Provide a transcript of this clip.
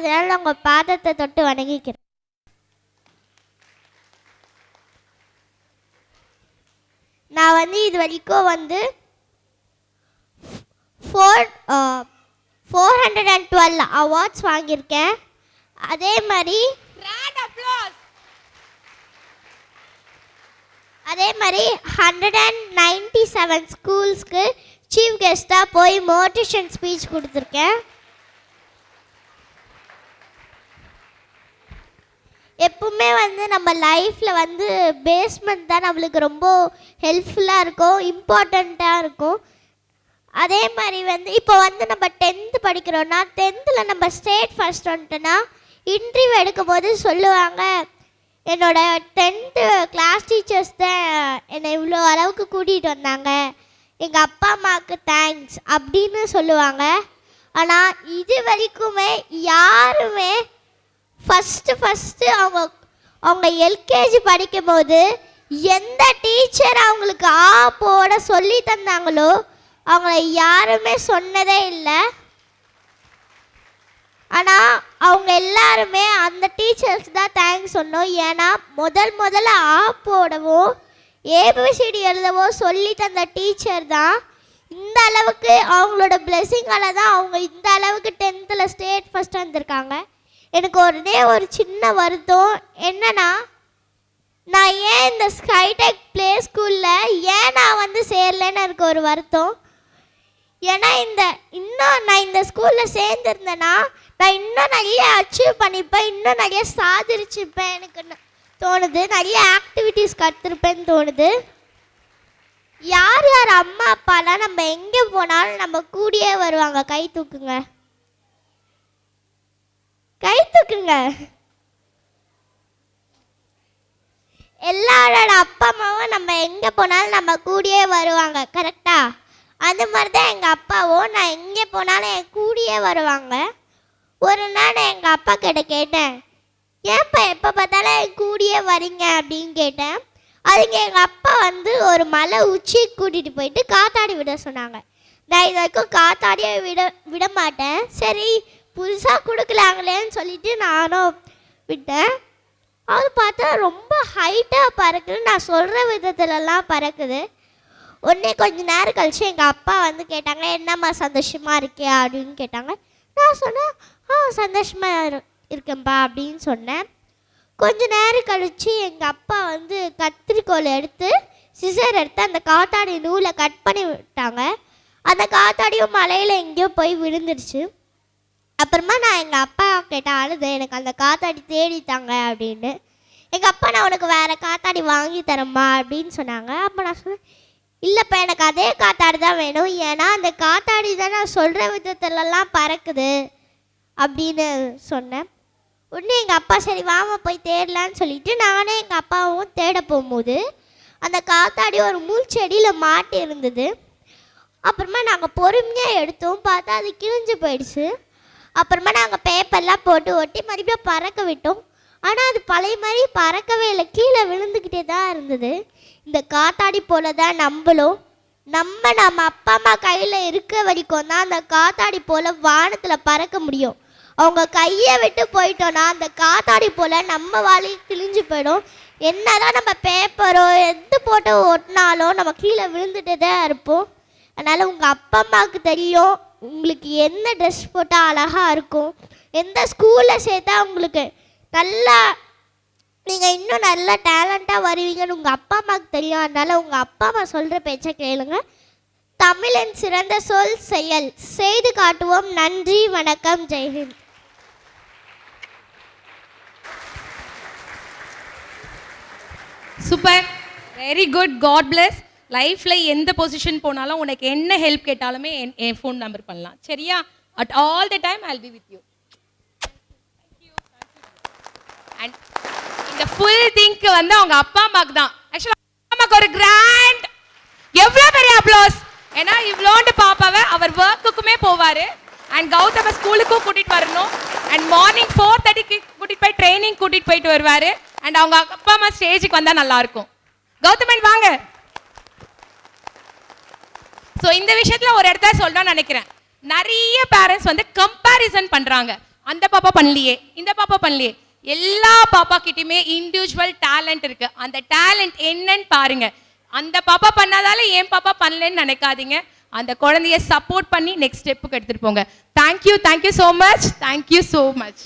அதனால உங்க பாதத்தை தொட்டு வணங்கிக்கிறேன். நான் இது வரைக்கும் 412 அவார்ட்ஸ் வாங்கியிருக்கேன். அதே மாதிரி 197 ஸ்கூல்ஸ்க்கு சீஃப் கெஸ்ட்டாக போய் மோட்டிவேஷன் ஸ்பீச் கொடுத்துருக்கேன். எப்பவுமே நம்ம லைஃப்பில் பேஸ்மெண்ட் தான் நம்மளுக்கு ரொம்ப ஹெல்ப்ஃபுல்லாக இருக்கும், இம்பார்ட்டண்ட்டாக இருக்கும். அதே மாதிரி இப்போ நம்ம 10th படிக்கிறோன்னா 10th நம்ம ஸ்டேட் ஃபர்ஸ்ட் வந்துட்டோன்னா இன்டர்வியூ எடுக்கும்போது சொல்லுவாங்க, என்னோட 10th கிளாஸ் டீச்சர்ஸ் தான் என்னை இவ்வளோ அளவுக்கு கூட்டிகிட்டு வந்தாங்க, எங்கள் அப்பா அம்மாவுக்கு தேங்க்ஸ் அப்படின்னு சொல்லுவாங்க. ஆனால் இது வரைக்குமே யாருமே ஃபஸ்ட்டு அவங்க எல்கேஜி படிக்கும்போது எந்த டீச்சர் அவங்களுக்கு போட சொல்லி தந்தாங்களோ அவங்கள யாருமே சொன்னதே இல்லை. ஆனால் அவங்க எல்லாருமே அந்த டீச்சர்ஸ் தான் தேங்க்ஸ் சொன்னோம். ஏன்னா முதல்ல போடவும் ஏபிசிடி எழுதவோ சொல்லி தந்த டீச்சர் தான் இந்த அளவுக்கு, அவங்களோட பிளெஸிங்கால தான் அவங்க இந்த அளவுக்கு 10th ஸ்டேட் ஃபஸ்ட் வந்திருக்காங்க. எனக்கு ஒரு சின்ன வருத்தம் என்னன்னா, நான் ஏன் இந்த ஸ்கைடெக் ப்ளே ஸ்கூலில் ஏன் நான் சேரலன்னு எனக்கு ஒரு வருத்தம். ஏன்னா நான் இந்த ஸ்கூலில் சேர்ந்துருந்தேன்னா நான் இன்னும் நிறைய அச்சீவ் பண்ணிப்பேன், இன்னும் நிறைய சாதிச்சிருப்பேன் எனக்கு தோணுது, நிறைய ஆக்டிவிட்டீஸ் கற்றுருப்பேன்னு தோணுது. யார் யார் அம்மா அப்பாலாம் நம்ம எங்கே போனாலும் நம்ம கூடயே வருவாங்க? கை தூக்குங்க, கை தூக்குங்க. எல்லாரோட அப்பா அம்மாவும் நம்ம எங்கே போனாலும் நம்ம கூடயே வருவாங்க, கரெக்டா? அந்த மாதிரி தான் எங்கள் அப்பாவும் நான் எங்கே போனாலும் என் கூடயே வருவாங்க. ஒரு நாள் நான் எங்கள் அப்பா கிட்ட கேட்டேன், ஏன்ப்பா எப்போ பார்த்தாலும் என் கூடயே வரீங்க அப்படின்னு கேட்டேன். அதுங்க எங்கள் அப்பா ஒரு மலை உச்சி கூட்டிகிட்டு போயிட்டு காத்தாடி விட சொன்னாங்க. நான் இது வரைக்கும் காத்தாடியே விட மாட்டேன். சரி புதுசாக கொடுக்கலாங்களேன்னு சொல்லிட்டு நானும் விட்டேன். அது பார்த்தா ரொம்ப ஹைட்டாக பறக்குது, நான் சொல்கிற விதத்துலலாம் பறக்குது. உடனே கொஞ்ச நேரம் கழிச்சு எங்கள் அப்பா கேட்டாங்க, என்னம்மா சந்தோஷமாக இருக்கியா அப்படின்னு கேட்டாங்க. நான் சொன்னேன், சந்தோஷமாக இருக்கேன்ப்பா அப்படின்னு சொன்னேன். கொஞ்ச நேரம் கழித்து எங்கள் அப்பா கத்திரிக்கோல் எடுத்து சிசர் எடுத்து அந்த காத்தாடி நூலை கட் பண்ணி விட்டாங்க. அந்த காத்தாடியும் மலையில் எங்கேயோ போய் விழுந்துருச்சு. அப்புறமா நான் எங்கள் அப்பா கேட்ட அழுது, எனக்கு அந்த காத்தாடி தேடித்தாங்க அப்படின்னு. எங்கள் அப்பா, நான் உனக்கு வேறு காத்தாடி வாங்கி தரேம்மா அப்படின்னு சொன்னாங்க. அப்போ நான் சொன்னேன், இல்லைப்பா எனக்கு அதே காத்தாடி தான் வேணும், ஏன்னா அந்த காத்தாடி தான் நான் சொல்கிற விதத்துலலாம் பறக்குது அப்படின்னு சொன்னேன். உடனே எங்கள் அப்பா சரி வாமா போய் தேடலான்னு சொல்லிட்டு நானே எங்கள் அப்பாவும் தேட போகும்போது அந்த காத்தாடி ஒரு முள் செடியில் மாட்டி இருந்தது. அப்புறமா நாங்கள் பொறுமையாக எடுத்தோம், பார்த்தா அது கிழிஞ்சு போயிடுச்சு. அப்புறமா நாங்கள் பேப்பர்லாம் போட்டு ஒட்டி மறுபடியும் பறக்க விட்டோம். ஆனால் அது பழைய மாதிரி பறக்கவே இல்லை, கீழே விழுந்துக்கிட்டே தான் இருந்தது. இந்த காத்தாடி போல தான் நம்ம அப்பா அம்மா கையில் இருக்க வரைக்கும் தான் அந்த காத்தாடி போல் வானத்தில் பறக்க முடியும். அவங்க கையை விட்டு போயிட்டோன்னா அந்த காத்தாடி போல் நம்ம வாழை கிழிஞ்சு போயிடும். என்னதான் நம்ம பேப்பரோ எது போட்டு ஒட்டினாலும் நம்ம கீழே விழுந்துட்டே தான் இருப்போம். அதனால் உங்கள் அப்பா அம்மாவுக்கு தெரியும் உங்களுக்கு எந்த ட்ரெஸ் போட்டால் அழகாக இருக்கும், எந்த ஸ்கூலில் சேர்த்தா உங்களுக்கு நல்லா நீங்கள் இன்னும் நல்லா டேலண்ட்டாக வருவீங்கன்னு உங்கள் அப்பா அம்மாவுக்கு தெரியும். அதனால் உங்கள் அப்பா அம்மா சொல்கிற பேச்சை கேளுங்க. தமிழின் சிறந்த சொல் செயல், செய்து காட்டுவோம். நன்றி, வணக்கம், ஜெய்ஹிந்த். Super, very good, God plus. லைஃப்பில் எந்த பொசிஷன் போனாலும் உனக்கு என்ன ஹெல்ப் கேட்டாலுமே என் ஃபோன் நம்பர் பண்ணலாம், சரியா? At all the time I will be with you. And இந்த ஃபுல் திங்க் அவங்க அப்பா அம்மாக்கு தான். ஆக்சுவலாக அப்பா அம்மாக்கு ஒரு கிராண்ட் எவ்வளோ பெரிய அப்ளோஸ். ஏன்னா இவ்வளோண்டு பாப்பாவை அவர் ஒர்க்குக்குமே போவார் அண்ட் கௌதம ஸ்கூலுக்கும் கூட்டிகிட்டு வரணும். அண்ட் மார்னிங் 4:30க்கு கூட்டிகிட்டு போய் ட்ரைனிங் கூட்டிகிட்டு போயிட்டு வருவார். அண்ட் அவங்க அப்பா அம்மா ஸ்டேஜுக்கு வந்தால் நல்லாயிருக்கும். கௌதமன் வாங்க. ஸோ இந்த விஷயத்தில் ஒரு இடத்த சொல்லணும்னு நினைக்கிறேன். நிறைய பேரண்ட்ஸ் கம்பேரிசன் பண்ணுறாங்க. அந்த பாப்பா பண்ணலையே, இந்த பாப்பா பண்ணலையே. எல்லா பாப்பா கிட்டயுமே இண்டிவிஜுவல் டேலண்ட் இருக்கு. அந்த டேலண்ட் என்னன்னு பாருங்க. அந்த பாப்பா பண்ணாதால என் பாப்பா பண்ணலன்னு நினைக்காதீங்க. அந்த குழந்தைய சப்போர்ட் பண்ணி நெக்ஸ்ட் ஸ்டெப்புக்கு எடுத்துட்டு போங்க. Thank you so much.